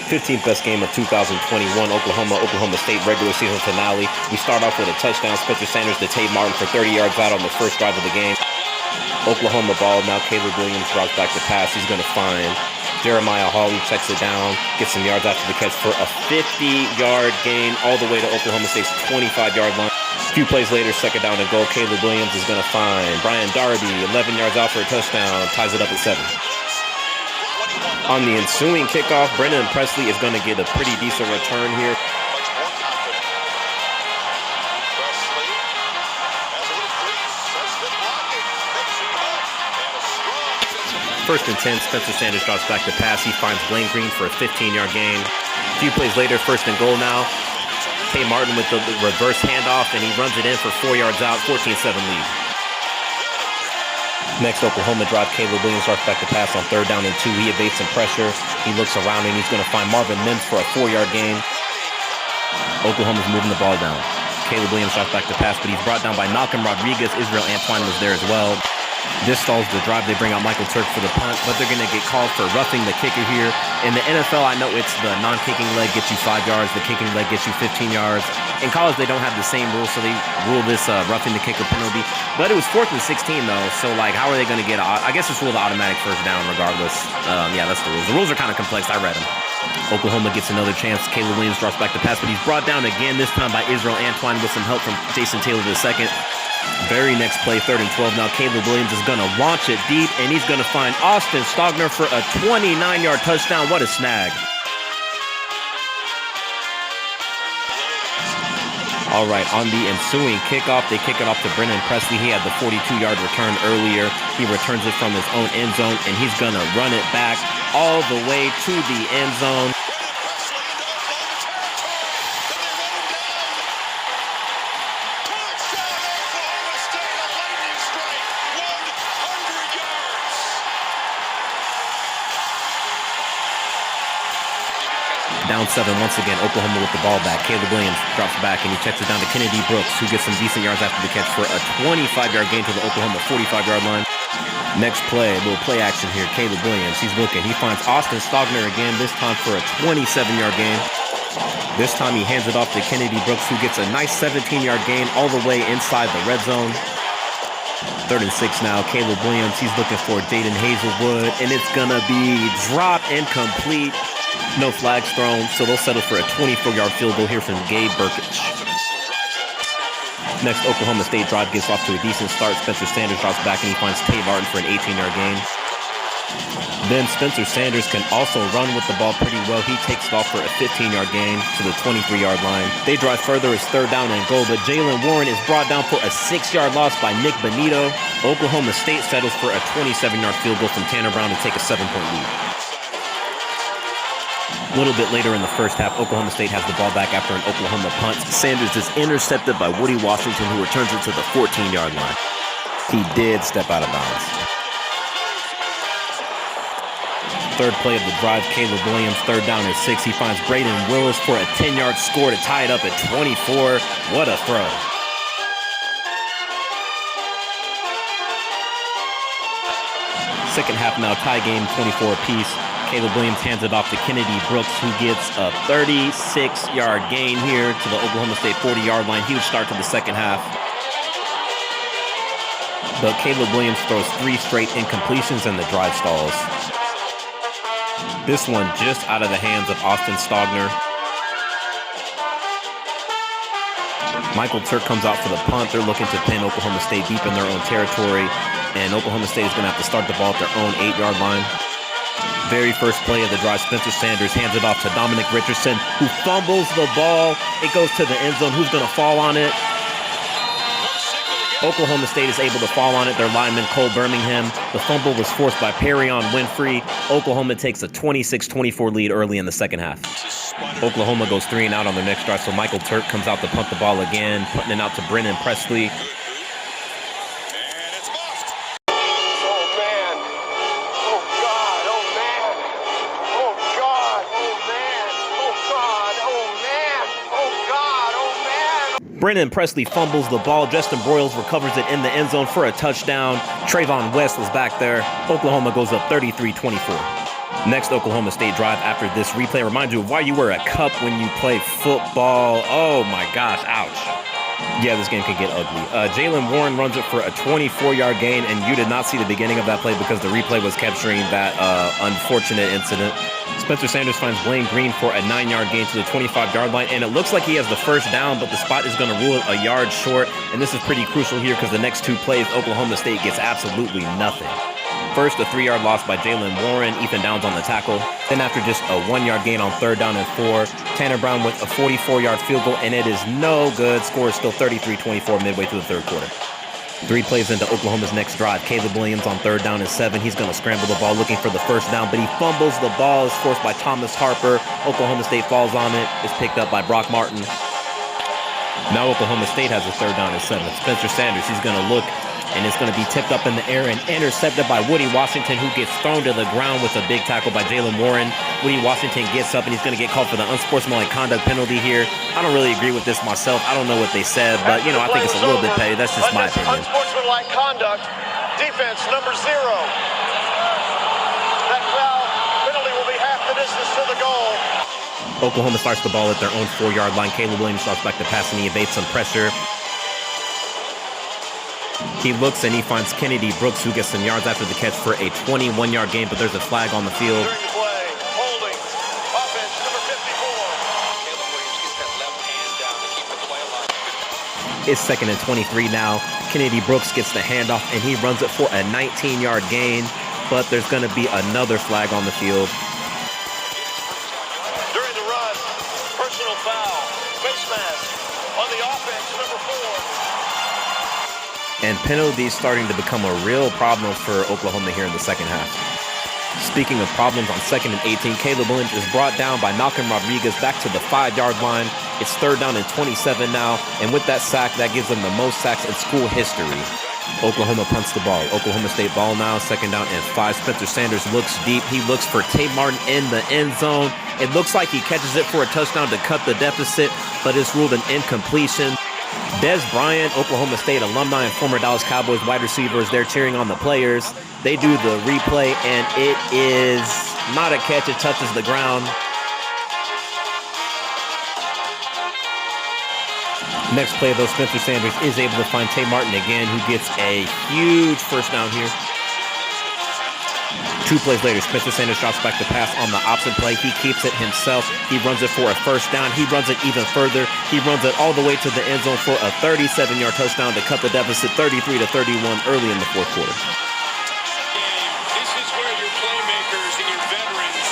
15th best game of 2021, Oklahoma State regular season finale. We start off with a touchdown, Spencer Sanders to Tate Martin for 30 yards out on the first drive of the game. Oklahoma ball, now Caleb Williams drops back to pass. He's going to find Jeremiah Hawley, checks it down, gets some yards after the catch for a 50-yard gain all the way to Oklahoma State's 25-yard line. A few plays later, second down and goal. Caleb Williams is going to find Brian Darby, 11 yards out for a touchdown, ties it up at 7. On the ensuing kickoff, Brennan Presley is going to get a pretty decent return here. First and 10, Spencer Sanders drops back to pass. He finds Blaine Green for a 15-yard gain. A few plays later, first and goal now. Tate Martin with the reverse handoff, and he runs it in for 4 yards out, 14-7 lead. Next, Oklahoma drive. Caleb Williams drops back to pass on third down and 2. He evades some pressure. He looks around, and he's going to find Marvin Mims for a 4-yard gain. Oklahoma's moving the ball down. Caleb Williams drops back to pass, but he's brought down by Malcolm Rodriguez. Israel Antoine was there as well. This stalls the drive. They bring out Michael Turk for the punt, but they're going to get called for roughing the kicker here. In the NFL, I know it's the non-kicking leg gets you 5 yards, the kicking leg gets you 15 yards. In college, they don't have the same rules, so they rule this roughing the kicker penalty. But it was 4th and 16, though, so, like, how are they going to get I guess it's ruled automatic first down regardless. Yeah, that's the rules. The rules are kind of complex. I read them. Oklahoma gets another chance. Caleb Williams drops back to pass, but he's brought down again, this time by Israel Antoine with some help from Jason Taylor II. Very next play, 3rd and 12. Now Caleb Williams is going to launch it deep, and he's going to find Austin Stogner for a 29-yard touchdown. What a snag. All right, on the ensuing kickoff, they kick it off to Brennan Presley. He had the 42-yard return earlier. He returns it from his own end zone, and he's going to run it back all the way to the end zone. Down 7 once again, Oklahoma with the ball back. Caleb Williams drops back, and he checks it down to Kennedy Brooks, who gets some decent yards after the catch for a 25-yard gain to the Oklahoma 45-yard line. Next play, a little play action here. Caleb Williams, he's looking. He finds Austin Stogner again, this time for a 27-yard gain. This time he hands it off to Kennedy Brooks, who gets a nice 17-yard gain all the way inside the red zone. 3rd and 6 now. Caleb Williams, he's looking for Jaden Hazelwood, and it's going to be dropped and complete. No flags thrown, so they'll settle for a 24-yard field goal here from Gabe Burkich. Next, Oklahoma State drive gets off to a decent start. Spencer Sanders drops back, and he finds Tate Martin for an 18-yard gain. Then Spencer Sanders can also run with the ball pretty well. He takes it off for a 15-yard gain to the 23-yard line. They drive further. It's 3rd down and goal, but Jalen Warren is brought down for a 6-yard loss by Nick Benito. Oklahoma State settles for a 27-yard field goal from Tanner Brown to take a 7-point lead. A little bit later in the first half, Oklahoma State has the ball back after an Oklahoma punt. Sanders is intercepted by Woody Washington, who returns it to the 14-yard line. He did step out of bounds. 3rd play of the drive, Caleb Williams, 3rd down and 6. He finds Braden Willis for a 10-yard score to tie it up at 24. What a throw. Second half now, tie game, 24 apiece. Caleb Williams hands it off to Kennedy Brooks, who gets a 36-yard gain here to the Oklahoma State 40-yard line. Huge start to the second half. But Caleb Williams throws 3 straight incompletions and the drive stalls. This one just out of the hands of Austin Stogner. Michael Turk comes out for the punt. They're looking to pin Oklahoma State deep in their own territory, and Oklahoma State is going to have to start the ball at their own 8-yard line. Very first play of the drive, Spencer Sanders hands it off to Dominic Richardson, who fumbles the ball. It goes to the end zone. Who's going to fall on it? Oklahoma State is able to fall on it. Their lineman, Cole Birmingham. The fumble was forced by Perrion Winfrey. Oklahoma takes a 26-24 lead early in the second half. Oklahoma goes 3 and out on their next drive, so Michael Turk comes out to punt the ball again, putting it out to Brennan Presley. Brennan Presley fumbles the ball. Justin Broyles recovers it in the end zone for a touchdown. Trayvon West was back there. Oklahoma goes up 33-24. Next Oklahoma State drive after this replay. Remind you of why you wear a cup when you play football. Oh my gosh, ouch. Yeah, this game can get ugly. Jalen Warren runs it for a 24-yard gain, and you did not see the beginning of that play because the replay was capturing that unfortunate incident. Spencer Sanders finds Blaine Green for a 9-yard gain to the 25-yard line, and it looks like he has the first down, but the spot is going to rule it a yard short, and this is pretty crucial here because the next two plays, Oklahoma State gets absolutely nothing. First, a 3-yard loss by Jalen Warren. Ethan Downs on the tackle. Then after just a 1-yard gain on 3rd down and 4, Tanner Brown with a 44-yard field goal, and it is no good. Score is still 33-24 midway through the 3rd quarter. 3 plays into Oklahoma's next drive. Caleb Williams on 3rd down and 7. He's going to scramble the ball looking for the first down, but he fumbles the ball. It's forced by Thomas Harper. Oklahoma State falls on it. It's picked up by Brock Martin. Now Oklahoma State has a 3rd down and 7. Spencer Sanders, he's going to look, and it's going to be tipped up in the air and intercepted by Woody Washington, who gets thrown to the ground with a big tackle by Jalen Warren. Woody Washington gets up, and he's going to get called for the unsportsmanlike conduct penalty here. I don't really agree with this myself. I don't know what they said, but, I think it's a little bit petty. That's just my opinion. Unsportsmanlike conduct, defense number 0. That foul penalty will be half the distance to the goal. Oklahoma starts the ball at their own 4-yard line. Caleb Williams starts back to pass, and he evades some pressure. He looks and he finds Kennedy Brooks, who gets some yards after the catch for a 21-yard gain, but there's a flag on the field. During the play, holding, offense number 54. Caleb Williams gets that left hand down to keep the play alive. It's 2nd and 23 now. Kennedy Brooks gets the handoff, and he runs it for a 19-yard gain, but there's going to be another flag on the field. During the run, personal foul, face mask on the offense, number 4. And penalties starting to become a real problem for Oklahoma here in the second half. Speaking of problems, on 2nd and 18, Caleb Williams is brought down by Malcolm Rodriguez back to the 5-yard line. It's 3rd down and 27 now, and with that sack, that gives them the most sacks in school history. Oklahoma punts the ball. Oklahoma State ball now, 2nd down and 5. Spencer Sanders looks deep. He looks for Tate Martin in the end zone. It looks like he catches it for a touchdown to cut the deficit, but it's ruled an incompletion. Des Bryant, Oklahoma State alumni and former Dallas Cowboys wide receiver, is there cheering on the players. They do the replay, and it is not a catch. It touches the ground. Next play, though, Spencer Sanders is able to find Tay Martin again, who gets a huge first down here. 2 plays later, Spencer Sanders drops back to pass on the option play. He keeps it himself. He runs it for a first down. He runs it even further. He runs it all the way to the end zone for a 37-yard touchdown to cut the deficit 33-31 early in the 4th quarter. This is where your playmakers and your veterans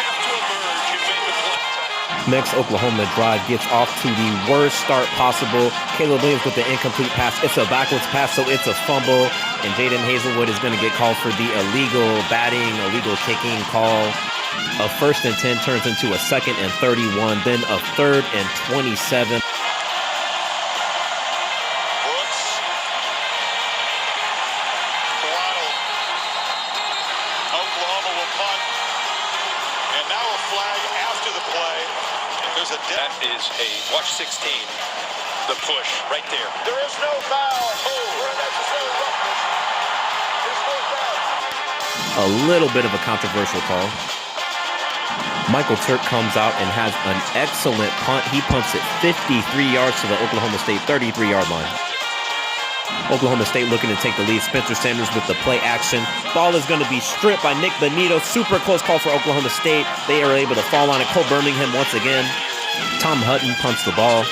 have to emerge and make the play. Next, Oklahoma drive gets off to the worst start possible. Caleb Williams with the incomplete pass. It's a backwards pass, so it's a fumble. And Jaden Hazelwood is going to get called for the illegal batting, illegal kicking call. A 1st and 10 turns into a 2nd and 31, then a 3rd and 27. Brooks. Throttle. Oklahoma will punt. And now a flag after the play. There's a that is a watch 16. The push right there. There is no foul. For unnecessary roughness. There's no foul. A little bit of a controversial call. Michael Turk comes out and has an excellent punt. He punts it 53 yards to the Oklahoma State 33-yard line. Oklahoma State looking to take the lead. Spencer Sanders with the play action. Ball is going to be stripped by Nick Benito. Super close call for Oklahoma State. They are able to fall on it. Cole Birmingham once again. Tom Hutton punts the ball.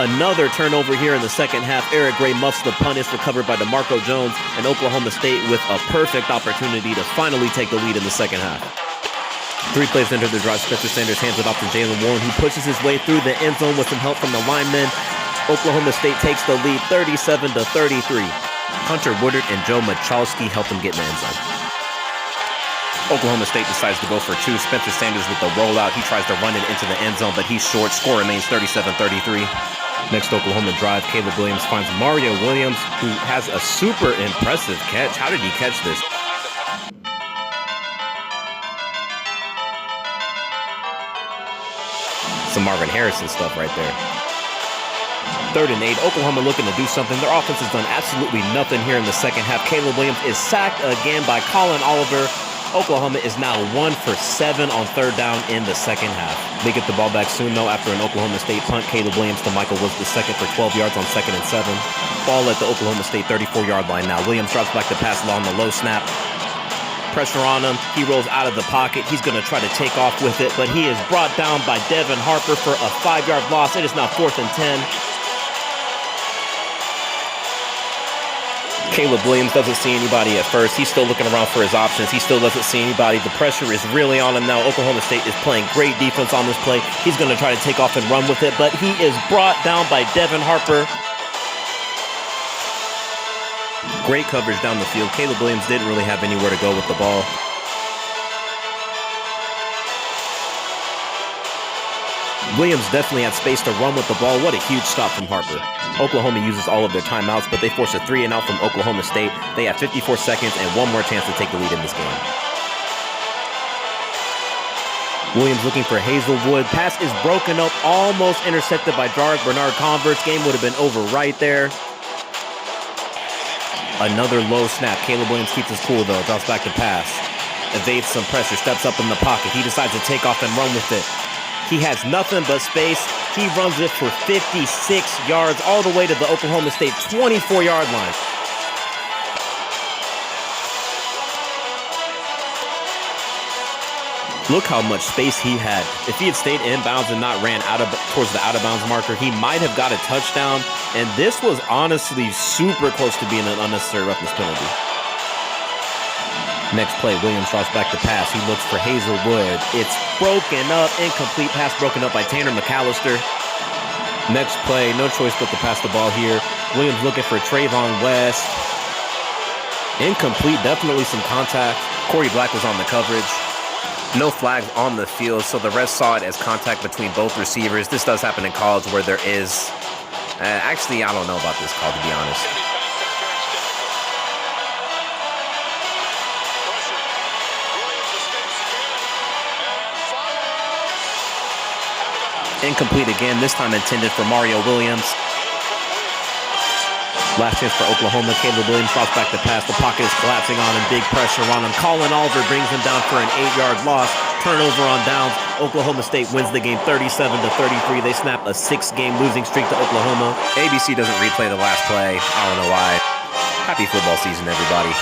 Another turnover here in the second half. Eric Gray muffs the punt. It's recovered by DeMarco Jones, and Oklahoma State with a perfect opportunity to finally take the lead in the second half. 3 plays into the drive. Spencer Sanders hands it off to Jalen Warren, who pushes his way through the end zone with some help from the linemen. Oklahoma State takes the lead 37-33. Hunter Woodard and Joe Machalski help them get in the end zone. Oklahoma State decides to go for 2. Spencer Sanders with the rollout. He tries to run it into the end zone, but he's short. Score remains 37-33. Next Oklahoma drive, Caleb Williams finds Mario Williams, who has a super impressive catch. How did he catch this? Some Marvin Harrison stuff right there. 3rd and 8. Oklahoma looking to do something. Their offense has done absolutely nothing here in the second half. Caleb Williams is sacked again by Colin Oliver. Oklahoma is now 1 for 7 on 3rd down in the second half. They get the ball back soon, though, after an Oklahoma State punt. Caleb Williams to Michael Woods II for 12 yards on 2nd and 7. Ball at the Oklahoma State 34-yard line now. Williams drops back to pass along the low snap. Pressure on him. He rolls out of the pocket. He's going to try to take off with it, but he is brought down by Devin Harper for a 5-yard loss. It is now 4th and 10. Caleb Williams doesn't see anybody at first. He's still looking around for his options. He still doesn't see anybody. The pressure is really on him now. Oklahoma State is playing great defense on this play. He's going to try to take off and run with it, but he is brought down by Devin Harper. Great coverage down the field. Caleb Williams didn't really have anywhere to go with the ball. Williams definitely had space to run with the ball. What a huge stop from Harper. Oklahoma uses all of their timeouts, but they force a 3-and-out from Oklahoma State. They have 54 seconds and one more chance to take the lead in this game. Williams looking for Hazelwood. Pass is broken up, almost intercepted by Jarek Bernard-Converse. Game would have been over right there. Another low snap. Caleb Williams keeps his cool, though. Drops back to pass. Evades some pressure. Steps up in the pocket. He decides to take off and run with it. He has nothing but space. He runs it for 56 yards all the way to the Oklahoma State 24-yard line. Look how much space he had. If he had stayed inbounds and not ran towards the out-of-bounds marker, he might have got a touchdown. And this was honestly super close to being an unnecessary roughness penalty. Next play, Williams drops back to pass. He looks for Hazelwood. It's broken up. Incomplete pass broken up by Tanner McAllister. Next play, no choice but to pass the ball here. Williams looking for Trayvon West. Incomplete, definitely some contact. Corey Black was on the coverage. No flags on the field, so the refs saw it as contact between both receivers. This does happen in college where there is... actually, I don't know about this call, to be honest. Incomplete again, this time intended for Mario Williams. Last chance for Oklahoma. Caleb Williams drops back to pass. The pocket is collapsing on him. Big pressure on him. Colin Oliver brings him down for an 8-yard loss. Turnover on downs. Oklahoma State wins the game 37-33. They snap a 6-game losing streak to Oklahoma. ABC doesn't replay the last play. I don't know why. Happy football season, everybody.